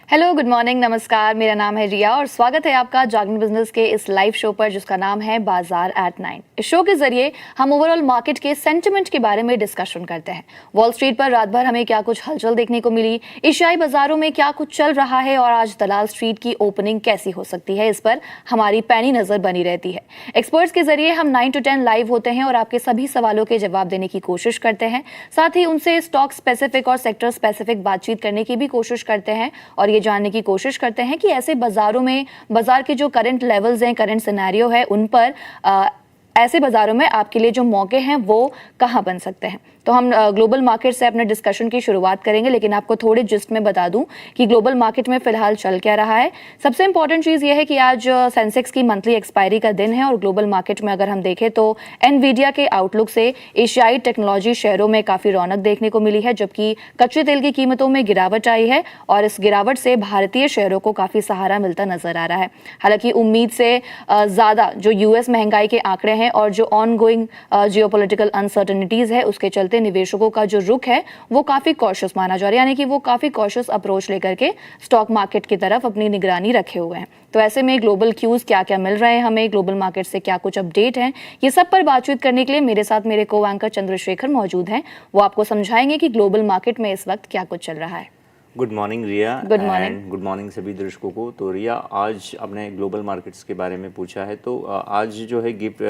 Hello, good morning, नमस्कार। मेरा नाम है रिया और स्वागत है आपका जागरण बिजनेस के इस लाइव शो पर जिसका नाम है बाजार एट 9। इस शो के जरिए हम ओवरऑल मार्केट के सेंटिमेंट के बारे में डिस्कशन करते हैं। वॉल स्ट्रीट पर रात भर हमें क्या कुछ हलचल देखने को मिली, एशियाई बाजारों में क्या कुछ चल रहा है और आज दलाल स्ट्रीट की ओपनिंग कैसी हो सकती है, इस पर हमारी पैनी नजर बनी रहती है। एक्सपर्ट्स के जरिए हम 9 to 10 लाइव होते हैं और आपके सभी सवालों के जवाब देने की कोशिश करते हैं। साथ ही उनसे स्टॉक स्पेसिफिक और सेक्टर स्पेसिफिक बातचीत करने की भी कोशिश करते हैं और ये जानने की कोशिश करते हैं कि ऐसे बाजारों में बाजार के जो करंट लेवल्स हैं, करंट सिनेरियो है, उन पर ऐसे बाजारों में आपके लिए जो मौके हैं वो कहां बन सकते हैं। तो हम ग्लोबल मार्केट से अपने डिस्कशन की शुरुआत करेंगे, लेकिन आपको थोड़े जिस्ट में बता दूं कि ग्लोबल मार्केट में फिलहाल चल क्या रहा है। सबसे इंपॉर्टेंट चीज ये है कि आज सेंसेक्स की मंथली एक्सपायरी का दिन है और ग्लोबल मार्केट में अगर हम देखें तो एनवीडिया के आउटलुक से एशियाई टेक्नोलॉजी शेयरों में काफी रौनक देखने को मिली है, जबकि कच्चे तेल की कीमतों में गिरावट आई है और इस गिरावट से भारतीय शेयरों को काफी सहारा मिलता नजर आ रहा है। हालांकि उम्मीद से ज्यादा जो यूएस महंगाई के आंकड़े हैं और जो ऑनगोइंग जियोपॉलिटिकल अनसर्टेनिटीज है उसके चलते निवेशकों का जो रुख है वो काफी कॉशियस माना जा रहा है, यानी कि वो काफी कॉशियस अप्रोच लेकर के स्टॉक मार्केट की तरफ अपनी निगरानी रखे हुए हैं। तो ऐसे में ग्लोबल क्यूज क्या क्या मिल रहे हैं हमें, ग्लोबल मार्केट से क्या कुछ अपडेट हैं, ये सब पर बातचीत करने के लिए मेरे साथ मेरे को एंकर चंद्रशेखर मौजूद हैं। वो आपको समझाएंगे कि ग्लोबल मार्केट में इस वक्त क्या कुछ चल रहा है। Good morning Riya. Good morning. Good morning सभी दर्शकों को। तो रिया, आज आपने ग्लोबल मार्केट्स के बारे में पूछा है, तो आज जो है गिफ्ट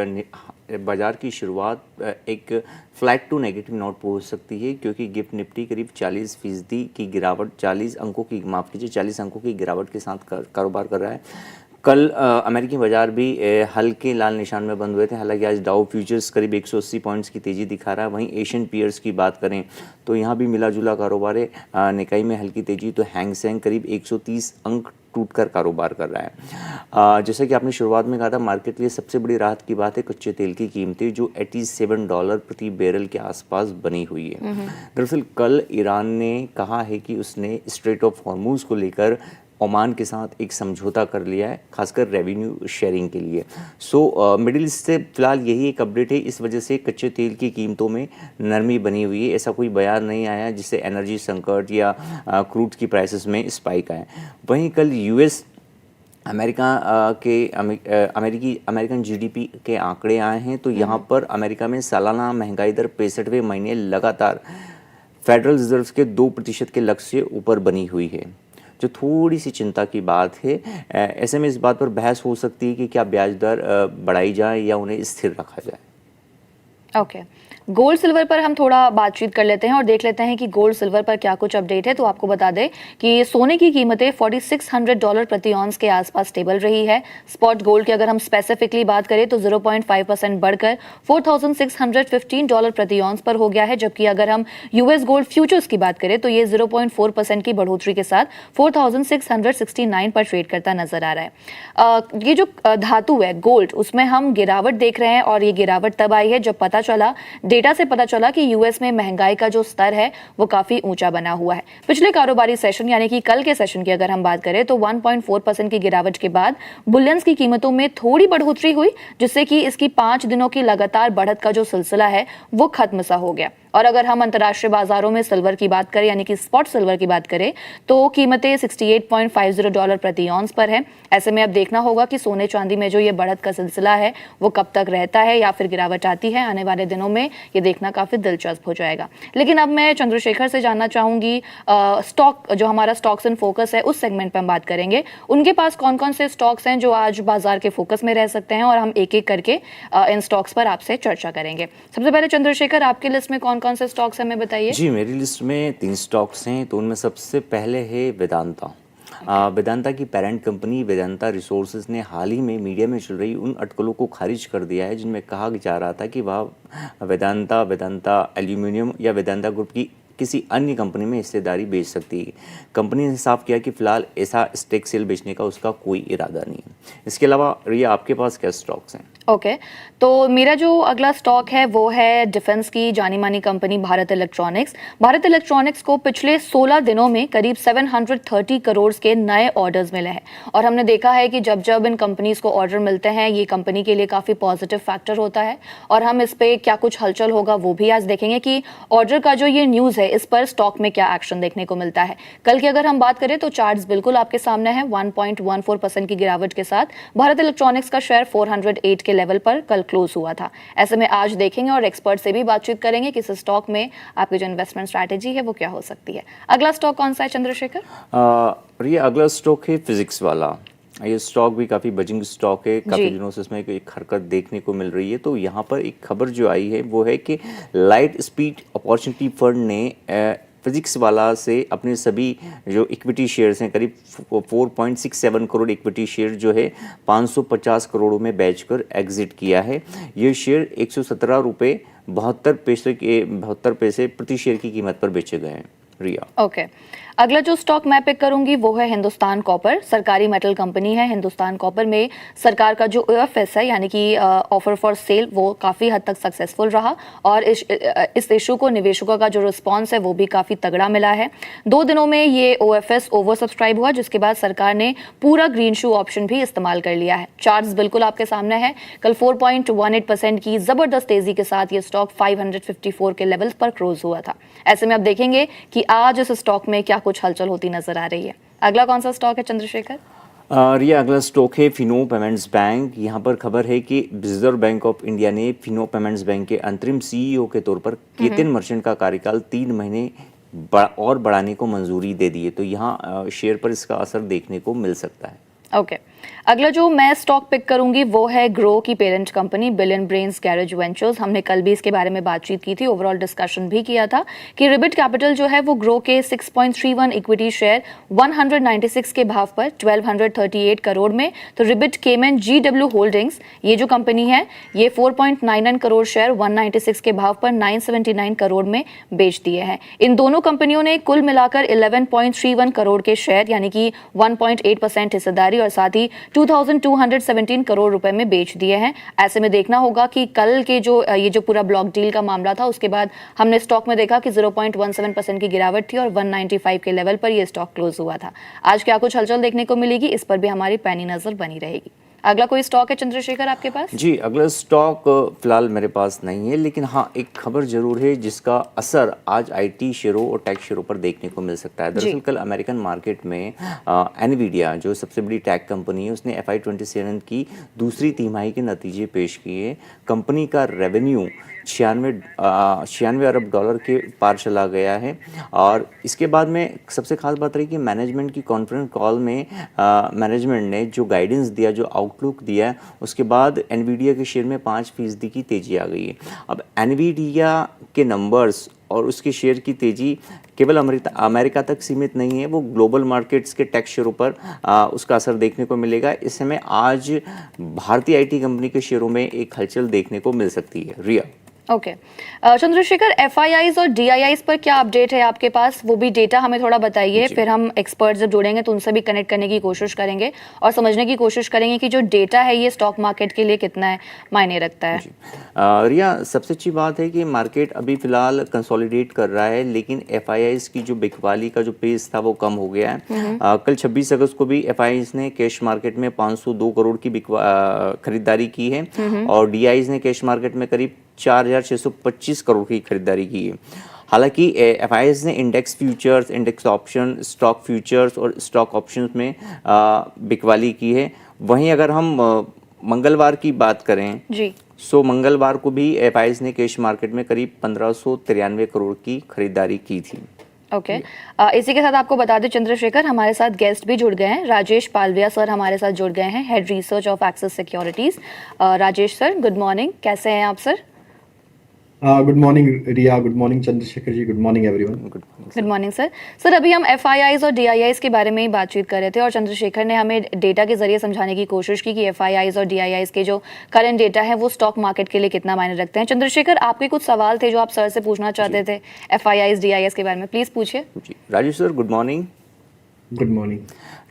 बाजार की शुरुआत एक फ्लैट टू नेगेटिव नोट पर हो सकती है, क्योंकि गिफ्ट निफ्टी करीब 40% की गिरावट 40 अंकों की गिरावट के साथ कारोबार कर रहा है। कल अमेरिकी बाजार भी हल्के लाल निशान में बंद हुए थे। हालांकि आज डाउ फ्यूचर्स करीब 180 पॉइंट्स की तेज़ी दिखा रहा है। वहीं एशियन पीयर्स की बात करें तो यहाँ भी मिला जुला कारोबार है। निकाई में हल्की तेज़ी, तो हैंग सेंग करीब 130 अंक टूटकर कारोबार कर रहा है। जैसा कि आपने शुरुआत में कहा था, मार्केट के लिए सबसे बड़ी राहत की बात है कच्चे तेल की कीमतें जो $87 प्रति बैरल के आसपास बनी हुई है। दरअसल कल ईरान ने कहा है कि उसने स्ट्रेट ऑफ हॉर्मूज को लेकर ओमान के साथ एक समझौता कर लिया है, खासकर रेवेन्यू शेयरिंग के लिए। मिडिल ईस्ट से फिलहाल यही एक अपडेट है। इस वजह से कच्चे तेल की कीमतों में नरमी बनी हुई है। ऐसा कोई बयान नहीं आया जिससे एनर्जी संकट या क्रूड की प्राइसेस में स्पाइक आए। वहीं कल यूएस अमेरिकन जीडीपी के आंकड़े आए हैं, तो यहाँ पर अमेरिका में सालाना महंगाई दर 65वें महीने लगातार फेडरल रिजर्व के 2% के लक्ष्य से ऊपर बनी हुई है, जो थोड़ी सी चिंता की बात है। ऐसे में इस बात पर बहस हो सकती है कि क्या ब्याज दर बढ़ाई जाए या उन्हें स्थिर रखा जाए। ओके, गोल्ड सिल्वर पर हम थोड़ा बातचीत कर लेते हैं और देख लेते हैं कि गोल्ड सिल्वर पर क्या कुछ अपडेट है। तो आपको बता दें कि सोने की कीमतें $4600 प्रति ऑन्स के आसपास स्टेबल रही है। स्पॉट गोल्ड की अगर हम स्पेसिफिकली बात करें तो 0.5% बढ़कर $4615 प्रति ऑन्स पर हो गया है, जबकि अगर हम यूएस गोल्ड फ्यूचर्स की बात करें तो ये 0.4% की बढ़ोतरी के साथ 4669 पर ट्रेड करता नजर आ रहा है। ये जो धातु है गोल्ड, उसमें हम गिरावट देख रहे हैं और ये गिरावट तब आई है जब डेटा से पता चला कि यूएस में महंगाई का जो स्तर है वो काफी ऊंचा बना हुआ है। पिछले कारोबारी सेशन यानी कि कल के सेशन की अगर हम बात करें तो 1.4% की गिरावट के बाद बुलियंस की कीमतों में थोड़ी बढ़ोतरी हुई, जिससे कि इसकी 5 दिनों की लगातार बढ़त का जो सिलसिला है वो खत्म सा हो गया। और अगर हम अंतर्राष्ट्रीय बाजारों में सिल्वर की बात करें यानी कि स्पॉट सिल्वर की बात करें तो कीमतें $68.50 प्रति ऑन्स पर है। ऐसे में अब देखना होगा कि सोने चांदी में जो ये बढ़त का सिलसिला है वो कब तक रहता है या फिर गिरावट आती है। आने वाले दिनों में ये देखना काफी दिलचस्प हो जाएगा। लेकिन अब मैं चंद्रशेखर से जानना चाहूंगी, स्टॉक जो हमारा स्टॉक्स इन फोकस है उस सेगमेंट पर हम बात करेंगे, उनके पास कौन कौन से स्टॉक्स हैं जो आज बाजार के फोकस में रह सकते हैं और हम एक एक करके इन स्टॉक्स पर आपसे चर्चा करेंगे। सबसे पहले चंद्रशेखर, आपकी लिस्ट में कौन कौन से स्टॉक्स हैं, हमें बताइए। जी, मेरी लिस्ट में 3 स्टॉक्स हैं। तो उनमें सबसे पहले है वेदांता। वेदांता की पेरेंट कंपनी वेदांता रिसोर्सेज ने हाल ही में मीडिया में चल रही उन अटकलों को खारिज कर दिया है जिनमें कहा जा रहा था कि वह वेदांता एल्यूमिनियम या वेदांता ग्रुप की किसी अन्य कंपनी में हिस्सेदारी बेच सकती है। कंपनी ने साफ किया कि फिलहाल ऐसा स्टेक सेल बेचने का उसका कोई इरादा नहीं है। इसके अलावा रिया, आपके पास क्या स्टॉक्स हैं? ओके, तो मेरा जो अगला स्टॉक है वो है डिफेंस की जानी मानी company Bharat electronics. Bharat electronics को पिछले 16 दिनों में करीब 730 करोड़ के नए ऑर्डर्स मिले हैं और हमने देखा है कि जब जब इन कंपनीज को ऑर्डर मिलते हैं ये कंपनी के लिए काफ़ी पॉजिटिव फैक्टर होता है और हम इस पे क्या कुछ हलचल होगा वो भी आज देखेंगे कि ऑर्डर का जो ये न्यूज़ है है इस पर स्टॉक में क्या एक्शन देखने को मिलता है। कल की अगर हम बात करें तो चार्ट्स बिल्कुल आपके सामने है। 1.14% की गिरावट के साथ भारत इलेक्ट्रॉनिक्स का शेयर 408 के लेवल पर कल क्लोज हुआ था। ऐसे में आज देखेंगे और एक्सपर्ट से भी बातचीत करेंगे कि इस स्टॉक में आपकी जो इन्वेस्टमेंट स्ट्रैटेजी है वो क्या हो सकती है। अगला स्टॉक कौन सा है चंद्रशेखर? ये अगला स्टॉक है फिजिक्स वाला। ये स्टॉक भी काफ़ी बजिंग स्टॉक है, काफ़ी दिनों से इसमें एक हरकत देखने को मिल रही है। तो यहाँ पर एक खबर जो आई है वो है कि लाइट स्पीड अपॉर्चुनिटी फंड ने फिजिक्स वाला से अपने सभी जो इक्विटी शेयर्स हैं, करीब 4.67 करोड़ इक्विटी शेयर जो है 550 करोड़ों में बेचकर एग्जिट किया है। ये शेयर 117 रुपये 72 पैसे प्रति शेयर की कीमत पर बेचे गए हैं। रिया ओके अगला जो स्टॉक मैं पिक करूंगी वो है हिंदुस्तान कॉपर। सरकारी मेटल कंपनी है हिंदुस्तान कॉपर में सरकार का जो OFS है यानी कि ऑफर फॉर सेल वो काफ़ी हद तक सक्सेसफुल रहा और इस इशू को निवेशकों का जो रिस्पांस है वो भी काफ़ी तगड़ा मिला है। 2 दिनों में ये OFS ओवर सब्सक्राइब हुआ जिसके बाद सरकार ने पूरा ग्रीन शू ऑप्शन भी इस्तेमाल कर लिया है। चार्ट्स बिल्कुल आपके सामने है। कल 4.18% की जबरदस्त तेजी के साथ ये स्टॉक 554 के लेवल पर क्लोज हुआ था। ऐसे में अब देखेंगे कि आज इस स्टॉक में क्या कुछ हलचल होती नजर आ रही है। अगला कौन सा स्टॉक है चंद्रशेखर? रिया अगला स्टॉक है फिनो पेमेंट्स बैंक। यहाँ पर खबर है कि रिजर्व बैंक ऑफ इंडिया ने फिनो पेमेंट्स बैंक के अंतरिम CEO के तौर पर केतन मर्चेंट का कार्यकाल 3 महीने और बढ़ाने को मंजूरी दे दी है। तो यहाँ शेयर पर इसका असर देखने को मिल सकता है। ओके अगला जो मैं स्टॉक पिक करूंगी वो है ग्रो की parent company billion brains garage ventures. हमने कल भी इसके बारे में बातचीत की थी, ओवरऑल डिस्कशन भी किया था कि रिबिट कैपिटल जो है वो ग्रो के 6.31 इक्विटी शेयर 196 के भाव पर 1238 करोड़ में, तो रिबिट केमन GW होल्डिंग्स ये जो कंपनी है ये 4.99 करोड़ शेयर 196 के भाव पर 979 करोड़ में बेच दिए हैं। इन दोनों कंपनियों ने कुल मिलाकर 11.31 करोड़ के शेयर यानी कि 1.8% हिस्सेदारी और साथ ही 2217 करोड़ रुपए में बेच दिए हैं। ऐसे में देखना होगा कि कल के जो ये जो पूरा ब्लॉक डील का मामला था उसके बाद हमने स्टॉक में देखा कि 0.17% की गिरावट थी और 195 के लेवल पर ये स्टॉक क्लोज हुआ था। आज क्या कुछ हलचल देखने को मिलेगी इस पर भी हमारी पैनी नजर बनी रहेगी। अगला कोई स्टॉक है चंद्रशेखर आपके पास? जी अगला स्टॉक फिलहाल मेरे पास नहीं है, लेकिन हाँ एक खबर जरूर है जिसका असर आज IT शेयरों और टेक शेयरों पर देखने को मिल सकता है। दरअसल कल अमेरिकन मार्केट में एनवीडिया जो सबसे बड़ी टेक कंपनी है उसने FY27 की दूसरी तिमाही के नतीजे पेश किए। कंपनी का रेवेन्यू 96 अरब डॉलर के पार चला गया है। और इसके बाद में सबसे खास बात रही कि मैनेजमेंट की कॉन्फ्रेंस कॉल में मैनेजमेंट ने जो गाइडेंस दिया, जो आउटलुक दिया, उसके बाद एनवीडिया के शेयर में 5% की तेज़ी आ गई है। अब एनवीडिया के नंबर्स और उसके शेयर की तेज़ी केवल अमेरिका तक सीमित नहीं है, वो ग्लोबल मार्केट्स के टेक शेयरों पर उसका असर देखने को मिलेगा। इस समय आज भारतीय IT कंपनी के शेयरों में एक हलचल देखने को मिल सकती है। रिया ओके चंद्रशेखर FIIs और DIIs पर क्या अपडेट है आपके पास? वो भी डेटा हमें थोड़ा बताइए, फिर हम एक्सपर्ट जब जुड़ेंगे तो उनसे भी कनेक्ट करने की कोशिश करेंगे और समझने की कोशिश करेंगे कि जो डेटा है ये स्टॉक मार्केट के लिए कितना है मायने रखता है। रिया सबसे अच्छी बात है कि मार्केट अभी फिलहाल कंसोलिडेट कर रहा है, लेकिन FIIs की जो बिकवाली का जो पेस था वो कम हो गया है। कल 26 अगस्त को भी FIIs ने कैश मार्केट में 502 करोड़ की खरीदारी की है और DIIs ने कैश मार्केट में करीब 4625 करोड़ की खरीदारी की है। हालांकि FIIs ने index futures, index option, stock futures और स्टॉक ऑप्शंस में बिकवाली की है। वहीं अगर हम मंगलवार की बात करें जी, सो मंगलवार को भी FIIs ने कैश मार्केट में करीब 1593 करोड़ की खरीदारी की थी। ओके इसी के साथ आपको बता दें चंद्रशेखर हमारे साथ गेस्ट भी जुड़ गए हैं। राजेश पालविया सर हमारे साथ जुड़ गए हैं, head research of Axis securities. Rajesh sir good morning, कैसे हैं आप sir? Good morning Riya, good morning Chandrashekhar ji, good morning everyone. Good morning sir. Sir अभी हम FIIs और DIIs के बारे में ही बातचीत कर रहे थे और चंद्रशेखर ने हमें डेटा के जरिए समझाने की कोशिश की कि FIIs और DIIs के जो करंट डेटा है वो स्टॉक मार्केट के लिए कितना मायने रखते हैं। चंद्रशेखर आपके कुछ सवाल थे जो आप सर से पूछना चाहते थे FIIs DIIs के बारे में, प्लीज पूछिए। Rajesh sir good morning. Good morning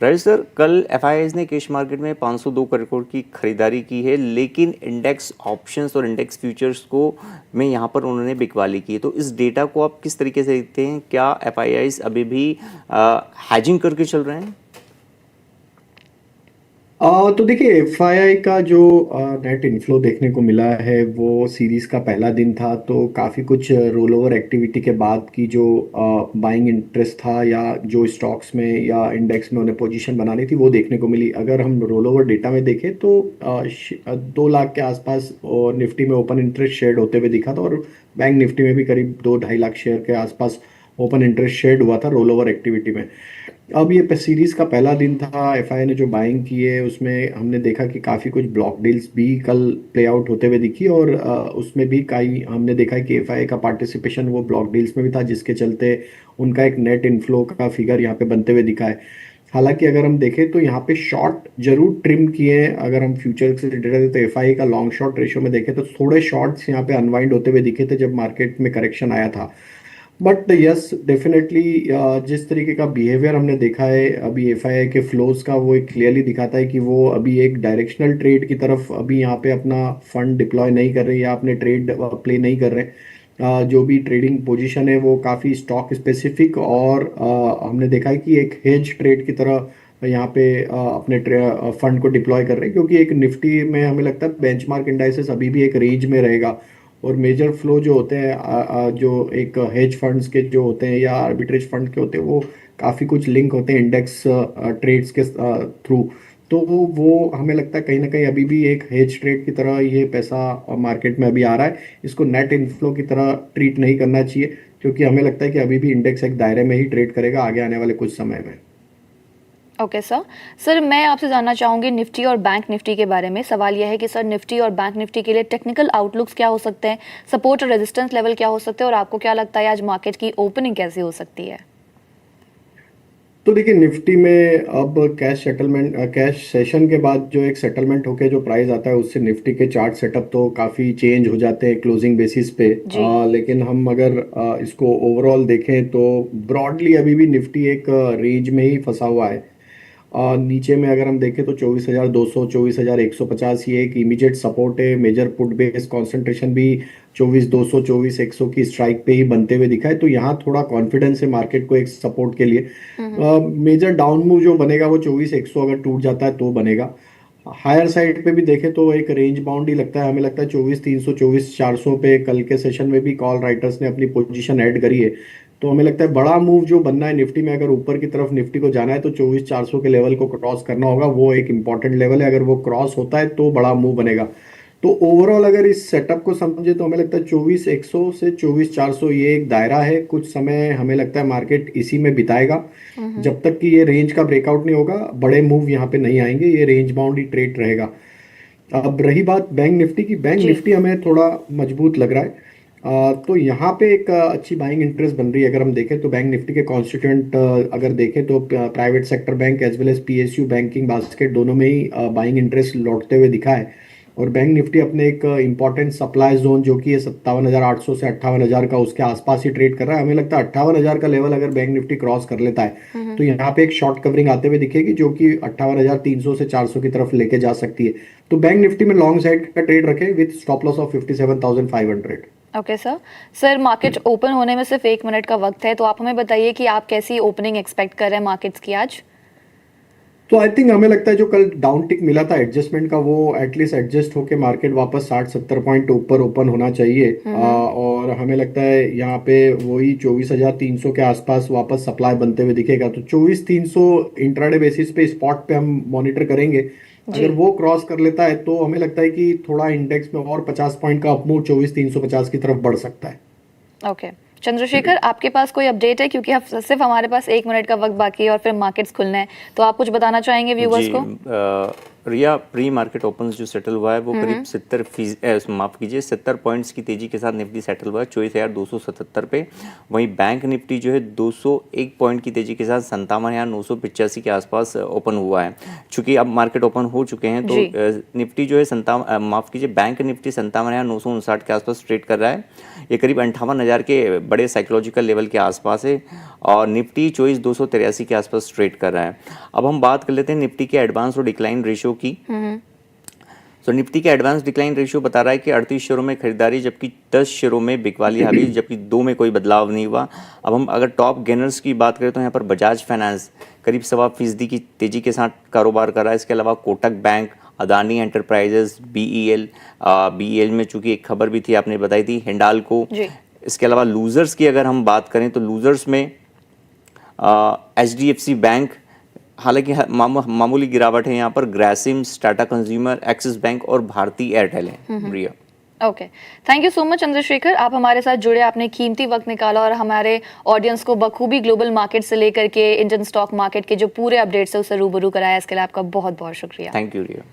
Rajesh sir, कल FIIs ने कैश मार्केट में 502 करोड़ की खरीदारी की है, लेकिन इंडेक्स ऑप्शंस और इंडेक्स फ्यूचर्स को में यहाँ पर उन्होंने बिकवाली की है। तो इस डेटा को आप किस तरीके से देखते हैं? क्या FIIs अभी भी हैजिंग करके चल रहे हैं? तो देखिए एफआईआई का जो नेट इनफ्लो देखने को मिला है वो सीरीज का पहला दिन था, तो काफ़ी कुछ रोल ओवर एक्टिविटी के बाद की जो बाइंग इंटरेस्ट था या जो स्टॉक्स में या इंडेक्स में उन्हें पोजीशन बनानी थी वो देखने को मिली। अगर हम रोल ओवर डेटा में देखें तो 2 लाख के आसपास निफ्टी में ओपन इंटरेस्ट शेड होते हुए दिखा था, और बैंक निफ्टी में भी करीब 2-2.5 लाख शेयर के आसपास ओपन इंटरेस्ट शेड हुआ था रोल ओवर एक्टिविटी में। अब ये सीरीज का पहला दिन था, एफआई ने जो बाइंग की है उसमें हमने देखा कि काफ़ी कुछ ब्लॉक डील्स भी कल प्ले आउट होते हुए दिखी, और उसमें भी कई हमने देखा कि एफआई का पार्टिसिपेशन वो ब्लॉक डील्स में भी था, जिसके चलते उनका एक नेट इनफ्लो का फिगर यहाँ पे बनते हुए दिखा है। हालांकि अगर हम देखें तो यहाँ पे शॉर्ट जरूर ट्रिम किए हैं। अगर हम फ्यूचर से डेटा दें तो एफआई का लॉन्ग शॉर्ट रेशियो में देखें तो थोड़े शॉर्ट्स यहाँ पे अनवाइंड होते हुए दिखे थे जब मार्केट में करेक्शन आया था। बट यस डेफिनेटली जिस तरीके का बिहेवियर हमने देखा है अभी एफआईआई के फ्लोज का, वो एक क्लियरली दिखाता है कि वो अभी एक डायरेक्शनल ट्रेड की तरफ अभी यहाँ पे अपना फंड डिप्लॉय नहीं कर रहे या अपने ट्रेड प्ले नहीं कर रहे। जो भी ट्रेडिंग पोजीशन है वो काफ़ी स्टॉक स्पेसिफिक, और हमने देखा है कि एक हेज ट्रेड की तरह यहाँ पे अपने फंड को डिप्लॉय कर रहे हैं, क्योंकि एक निफ्टी में हमें लगता है बेंचमार्क इंडाइसेस अभी भी एक रेंज में रहेगा, और मेजर फ्लो जो होते हैं जो एक हेज फंड्स के जो होते हैं या आर्बिट्रेज फंड के होते हैं वो काफ़ी कुछ लिंक होते हैं इंडेक्स ट्रेड्स के थ्रू। तो वो हमें लगता है कहीं ना कहीं अभी भी एक हेज ट्रेड की तरह ये पैसा मार्केट में अभी आ रहा है। इसको नेट इनफ्लो की तरह ट्रीट नहीं करना चाहिए, क्योंकि हमें लगता है कि अभी भी इंडेक्स एक दायरे में ही ट्रेड करेगा आगे आने वाले कुछ समय में। ओके सर मैं आपसे जानना चाहूँगी निफ्टी और बैंक निफ्टी के बारे में। सवाल यह है कि सर निफ्टी और बैंक निफ्टी के लिए टेक्निकल आउटलुक्स क्या हो सकते हैं, सपोर्ट और रेजिस्टेंस लेवल क्या हो सकते हैं, और आपको क्या लगता है आज मार्केट की ओपनिंग कैसी हो सकती है? तो देखिए निफ्टी में अब कैश सेशन के बाद जो एक सेटलमेंट होके जो प्राइस आता है उससे निफ्टी के चार्ट सेटअप तो काफ़ी चेंज हो जाते हैं क्लोजिंग बेसिस पे। जी। लेकिन हम अगर इसको ओवरऑल देखें तो ब्रॉडली अभी भी निफ्टी एक रेंज में ही फंसा हुआ है। नीचे में अगर हम देखें तो 24,200 24,150 ये एक इमीडिएट सपोर्ट है। मेजर पुट बेस कंसंट्रेशन भी 24,200 24,100 की स्ट्राइक पे ही बनते हुए दिखा है, तो यहाँ थोड़ा कॉन्फिडेंस है मार्केट को एक सपोर्ट के लिए। मेजर डाउन मूव जो बनेगा वो 24,100 अगर टूट जाता है तो बनेगा। हायर साइड पे भी देखें तो एक रेंज बाउंड ही लगता है, हमें लगता है 24,300 24,400 पे कल के सेशन में भी कॉल राइटर्स ने अपनी पोजीशन ऐड करी है। तो हमें लगता है बड़ा मूव जो बनना है निफ्टी में, अगर ऊपर की तरफ निफ्टी को जाना है तो 24,400 के लेवल को क्रॉस करना होगा। वो एक इंपॉर्टेंट लेवल है, अगर वो क्रॉस होता है तो बड़ा मूव बनेगा। तो ओवरऑल अगर इस सेटअप को समझे तो हमें लगता है 24,100 से 24,400 ये एक दायरा है। कुछ समय हमें लगता है मार्केट इसी में बिताएगा जब तक कि ये रेंज का ब्रेकआउट नहीं होगा। बड़े मूव यहाँ पे नहीं आएंगे, ये रेंज बाउंड ही ट्रेड रहेगा। अब रही बात बैंक निफ्टी की, बैंक जी। निफ्टी हमें थोड़ा मजबूत लग रहा है। तो यहाँ पे एक अच्छी बाइंग इंटरेस्ट बन रही है। अगर हम देखें तो बैंक निफ्टी के कॉन्स्टिट्यूएंट अगर देखें तो private sector bank as well as PSU banking basket दोनों में ही बाइंग इंटरेस्ट लौटते हुए दिखा है। और बैंक निफ्टी अपने एक इंपॉर्टेंट सप्लाई जोन जो कि है 57,800 से 58,000 का, उसके आसपास ही ट्रेड कर रहा है। हमें लगता है 58,000 का लेवल अगर बैंक निफ्टी क्रॉस कर लेता है तो यहाँ पे एक शॉर्ट कवरिंग आते हुए दिखेगी जो कि 58,300 से 400 की तरफ लेके जा सकती है। तो बैंक निफ्टी में लॉन्ग साइड का ट्रेड रखें with stop loss of 57,500। Okay sir market open होने में सिर्फ 1 मिनट का वक्त है, तो आप हमें बताइए कि आप कैसी ओपनिंग एक्सपेक्ट कर रहे हैं मार्केट्स की आज? तो आई थिंक हमें लगता है जो कल डाउन टिक मिला था एडजस्टमेंट का वो एटलीस्ट एडजस्ट होके मार्केट वापस 60-70 पॉइंट ऊपर ओपन होना चाहिए। और हमें लगता है यहाँ पे वही 24,300 के आसपास वापस सप्लाई बनते हुए दिखेगा। तो 24,300 इंट्राडे बेसिस पे स्पॉट पे हम मॉनिटर करेंगे। अगर वो क्रॉस कर लेता है तो हमें लगता है कि थोड़ा इंडेक्स में और 50 पॉइंट का अपमूव 24,350 की तरफ बढ़ सकता है। ओके चंद्रशेखर, आपके पास कोई अपडेट है? क्योंकि अब सिर्फ हमारे पास 1 मिनट का वक्त बाकी है और फिर मार्केट्स खुलने हैं, तो आप कुछ बताना चाहेंगे व्यूवर्स को? रिया, प्री मार्केट ओपन जो सेटल हुआ है वो करीब 70 पॉइंट्स की तेजी के साथ निफ्टी सेटल हुआ है 24,277 पे। वहीं बैंक निफ्टी जो है 201 पॉइंट की तेजी के साथ 57,985 के आसपास ओपन हुआ है। चूंकि अब मार्केट ओपन हो चुके हैं तो निफ्टी जो है बैंक निफ्टी 57,959 के आसपास ट्रेड कर रहा है। ये करीब 58,000 के बड़े साइकोलॉजिकल लेवल के आसपास है, और निफ्टी 24,283 के आसपास ट्रेड कर रहा है। अब हम बात कर लेते हैं निफ्टी के एडवांस और डिक्लाइन रेशियो की। तो निफ्टी का एडवांस डिक्लाइन रेशियो बता रहा है कि 38 शेयरों में खरीदारी, जबकि 10 शेयरों में बिकवाली आ गई, जबकि 2 में कोई बदलाव नहीं हुआ। अब हम अगर टॉप गेनर्स की बात करें तो यहाँ पर बजाज फाइनेंस करीब 1.25% की तेजी के साथ कारोबार कर रहा है। इसके अलावा Kotak bank, Adani enterprises, BEL में चूंकि एक खबर भी थी आपने बताई थी, हिंडाल्को। इसके अलावा लूजर्स की अगर हम बात करें तो लूजर्स में एचडीएफसी बैंक, हालांकि मामूली गिरावट है यहाँ पर, Grasims, Tata consumer, Axis bank और भारती एयरटेल है। Riya, okay, thank you so much Chandrashekhar, आप हमारे साथ जुड़े, आपने कीमती वक्त निकाला और हमारे ऑडियंस को बखूबी ग्लोबल मार्केट से लेकर के इंडियन स्टॉक मार्केट के जो पूरे अपडेट्स है उससे रूबरू कराया। इसके लिए आपका बहुत बहुत शुक्रिया। थैंक यू रिया।